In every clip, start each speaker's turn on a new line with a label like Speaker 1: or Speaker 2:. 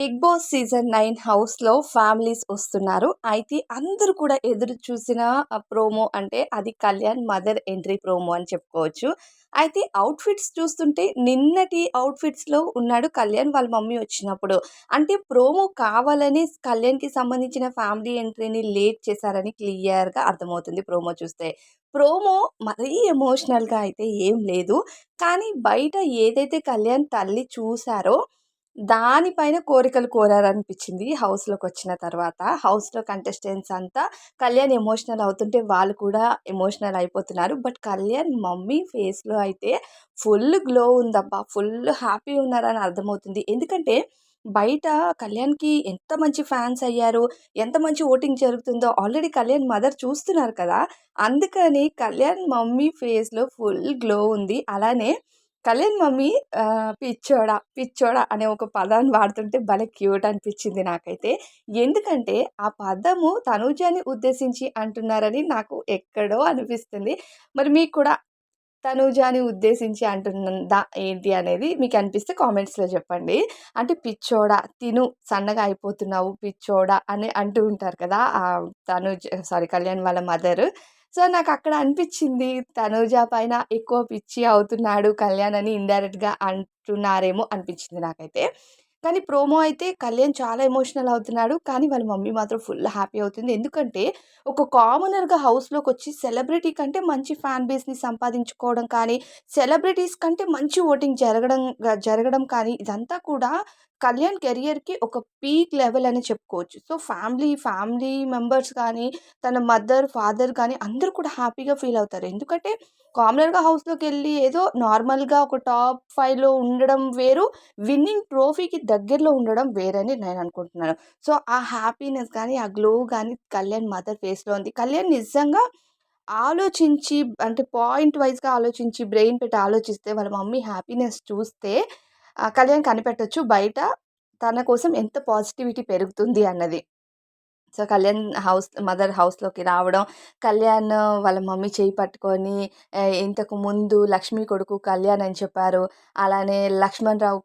Speaker 1: Big boss season 9 హౌస్‌లో families వస్తున్నారు. అయితే అందరూ కూడా ఎదురు చూసిన ప్రోమో అంటే అది కళ్యాణ్ మదర్ ఎంట్రీ ప్రోమో అని చెప్పుకోవచ్చు. అయితే అవుట్‌ఫిట్స్ చూస్తుంటే నిన్నటి అవుట్‌ఫిట్స్‌లో ఉన్నాడు కళ్యాణ్ వాళ్ళ మమ్మీ వచ్చినప్పుడు. అంటే ప్రోమో కావాలని కళ్యాణ్‌కి సంబంధించిన ఫ్యామిలీ ఎంట్రీని లేట్ చేశారని క్లియర్‌గా అర్థమవుతుంది ప్రోమో చూస్తే. ప్రోమో మరీ ఎమోషనల్‌గా అయితే ఏం లేదు. కానీ బయట ఏదైతే కళ్యాణ్ తల్లి చూసారో దాని పైన కోరికలు కోరారనిపిచ్చింది హౌస్‌లోకొచ్చిన తర్వాత. హౌస్‌లో కంటెస్టెంట్స్ అంతా కళ్యాణ్ ఎమోషనల్ అవుతుంటే వాళ్ళు కూడా ఎమోషనల్ అయిపోతున్నారు. బట్ కళ్యాణ్ మమ్మీ ఫేస్‌లో అయితే ఫుల్ గ్లో ఉందబ్బా! ఫుల్ హ్యాపీ ఉన్నారని అర్థమవుతుంది. ఎందుకంటే బయట కళ్యాణ్‌కి ఎంత మంచి ఫ్యాన్స్ అయ్యారు. ఎంత మంచి ఓటింగ్ జరుగుతుందో ఆల్రెడీ కళ్యాణ్ మదర్ చూస్తున్నారు కదా! అందుకని కళ్యాణ్ మమ్మీ ఫేస్‌లో ఫుల్ గ్లో ఉంది. అలానే కళ్యాణ్ మమ్మీ పిచ్చోడా, పిచ్చోడా అనే ఒక పదాన్ని వాడుతుంటే భలే క్యూట్ అనిపిచ్చింది నాకైతే. ఎందుకంటే, ఆ పదము తనూజని ఉద్దేశించి అంటున్నారని నాకు ఎక్కడో అనిపిస్తుంది. మరి మీకు కూడా తనూజాని ఉద్దేశించి అంటున్నదా ఏంటి అనేది మీకనిపిస్తే కామెంట్స్‌లో చెప్పండి. అంటే పిచ్చోడా, తిను సన్నగా అయిపోతున్నావు పిచ్చోడా అని అంటూ ఉంటారు కదా! కళ్యాణ్ వాళ్ళ మదరు. సో, నాకక్కడ అనిపిచ్చింది తనూజ పైన ఎక్కువ పిచ్చి అవుతున్నాడు కళ్యాణ్ అని ఇండైరెక్ట్‌గా అంటున్నారేమో అనిపిచ్చింది నాకైతే. కానీ ప్రోమో అయితే కళ్యాణ్ చాలా ఎమోషనల్ అవుతున్నాడు. కానీ వాళ్ళ మమ్మీ మాత్రం ఫుల్ హ్యాపీ అవుతుంది. ఎందుకంటే ఒక కామనర్‌గా హౌస్‌లోకొచ్చి సెలబ్రిటీ కంటే మంచి ఫ్యాన్ బేస్‌ని సంపాదించుకోవడం కానీ, సెలబ్రిటీస్ కంటే మంచి ఓటింగ్ జరగడం కానీ ఇదంతా కూడా కళ్యాణ్ కెరియర్‌కి ఒక పీక్ లెవెల్ అని చెప్పుకోవచ్చు. సో, ఫ్యామిలీ మెంబర్స్ కానీ, తన మదర్, ఫాదర్ కానీ అందరూ కూడా హ్యాపీగా ఫీల్ అవుతారు. ఎందుకంటే కామనర్‌గా హౌస్‌లోకెళ్ళి ఏదో నార్మల్‌గా ఒక టాప్ 5లో ఉండడం వేరు. విన్నింగ్ ట్రోఫీకి దగ్గరలో ఉండడం వేరని నేననుకుంటున్నాను. సో, ఆ హ్యాపీనెస్ గాని, ఆ గ్లో గాని కళ్యాణ్ మదర్ ఫేస్‌లో ఉంది. కళ్యాణ్ నిజంగా ఆలోచించి అంటే పాయింట్ వైస్‌గా ఆలోచించి, బ్రెయిన్ పెట్టి ఆలోచిస్తే వాళ్ళ మమ్మీ హ్యాపీనెస్ చూస్తే కళ్యాణ్ కనిపెట్టొచ్చు బయట తన కోసం ఎంత పాజిటివిటీ పెరుగుతుంది అన్నది. సో, కళ్యాణ్ మదర్ హౌస్‌లోకి రావడం, కళ్యాణ్ వాళ్ళ మమ్మీ చెయ్యి పట్టుకొని ఇంతకు ముందు లక్ష్మి కొడుకు కళ్యాణ్ అని చెప్పారు. అలానే లక్ష్మణ్ రావు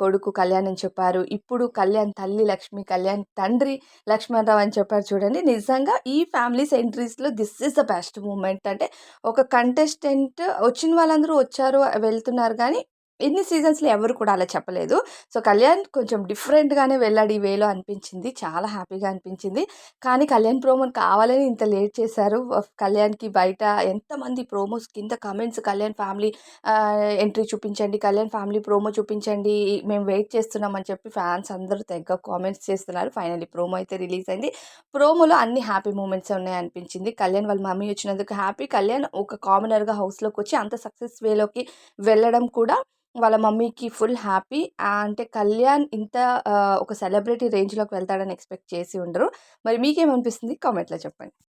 Speaker 1: కొడుకు కళ్యాణ్ అని చెప్పారు. ఇప్పుడు కళ్యాణ్ తల్లి లక్ష్మి, కళ్యాణ్ తండ్రి లక్ష్మణ్ రావు అని చెప్పారు చూడండి. నిజంగా ఈ ఫ్యామిలీస్ ఎంట్రీస్‌లో this is the best moment. అంటే ఒక కంటెస్టెంట్ వచ్చిన వాళ్ళందరూ వచ్చారు, వెళ్తున్నారు గానీ, ఇన్ని సీజన్స్‌లో ఎవరు కూడా అలా చెప్పలేదు. సో, కళ్యాణ్ కొంచెం డిఫరెంట్‌గానే వెళ్ళాడు ఈ వేలో అనిపించింది. చాలా హ్యాపీగా అనిపించింది. కానీ కళ్యాణ్ ప్రోమోని కావాలని ఇంత లేట్ చేశారు. కళ్యాణ్‌కి బయట ఎంతమంది ప్రోమోస్ కింద కామెంట్స్ కళ్యాణ్ ఫ్యామిలీ ఎంట్రీ చూపించండి, కళ్యాణ్ ఫ్యామిలీ ప్రోమో చూపించండి, మేము వెయిట్ చేస్తున్నాం అని చెప్పి ఫ్యాన్స్ అందరూ తెగ కామెంట్స్ చేస్తున్నారు. ఫైనల్లీ ప్రోమో అయితే రిలీజ్ అయింది. ప్రోమోలో అన్ని హ్యాపీ మూమెంట్సే ఉన్నాయనిపించింది. కళ్యాణ్ వాళ్ళ మమ్మీ వచ్చినందుకు హ్యాపీ. కళ్యాణ్ ఒక కామనర్‌గా హౌస్‌లోకొచ్చి అంత సక్సెస్ వేలోకి వెళ్ళడం కూడా వాళ్ళ మమ్మీకి ఫుల్ హ్యాపీ. అంటే కళ్యాణ్ ఇంత ఒక సెలబ్రిటీ రేంజ్‌లోకి వెళ్తాడని ఎక్స్‌పెక్ట్ చేసి ఉండరు. మరి మీకేమనిపిస్తుంది? కామెంట్‌లో చెప్పండి.